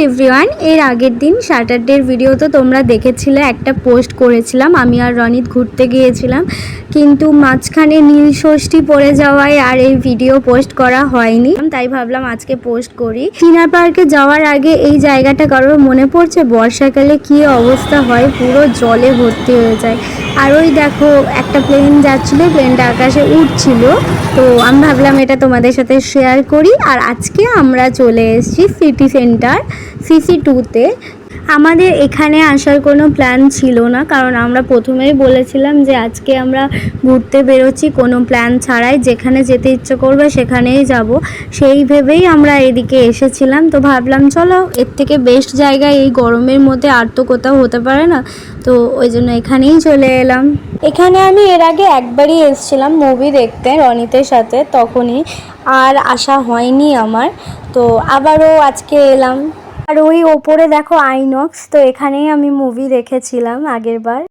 Everyone, এর আগের দিন স্যাটারডের ভিডিও তো তোমরা দেখেছিলে, একটা পোস্ট করেছিলাম। আমি আর রনিত ঘুরতে গিয়েছিলাম, কিন্তু মাঝখানে নীল ষষ্ঠী পড়ে যাওয়ায় আর এই ভিডিও পোস্ট করা হয়নি। তাই ভাবলাম আজকে পোস্ট করি। চিনার পার্কে যাওয়ার আগে এই জায়গাটা কারোর মনে পড়ছে? বর্ষাকালে কি অবস্থা হয়, পুরো জলে ভর্তি হয়ে যায়। আর ওই দেখো একটা প্লেন যাচ্ছিল, প্লেনটা আকাশে উঠছিল। তো আমি ভাবলাম এটা তোমাদের সাথে শেয়ার করি। আর আজকে আমরা চলে এসেছি সিটি সেন্টার CC2-তে। আমাদের এখানে আসার কোনো প্ল্যান ছিল না, কারণ আমরা প্রথমেই বলেছিলাম যে আজকে আমরা ঘুরতে বেরোচ্ছি কোনো প্ল্যান ছাড়াই, যেখানে যেতে ইচ্ছে করবে সেখানেই যাব। সেই ভেবেই আমরা এদিকে এসেছিলাম। তো ভাবলাম চলো, এর থেকে বেস্ট জায়গা এই গরমের মধ্যে আর তো কোথাও হতে পারে না, তো ওই জন্য এখানেই চলে এলাম। এখানে আমি এর আগে একবারই এসেছিলাম মুভি দেখতে রনিতের সাথে, তখনই আর আসা হয়নি আমার। তো আবারও আজকে এলাম। আর ওই ওপরে দেখো আইনক্স, তো এখানেই আমি মুভি দেখেছিলাম আগের বার।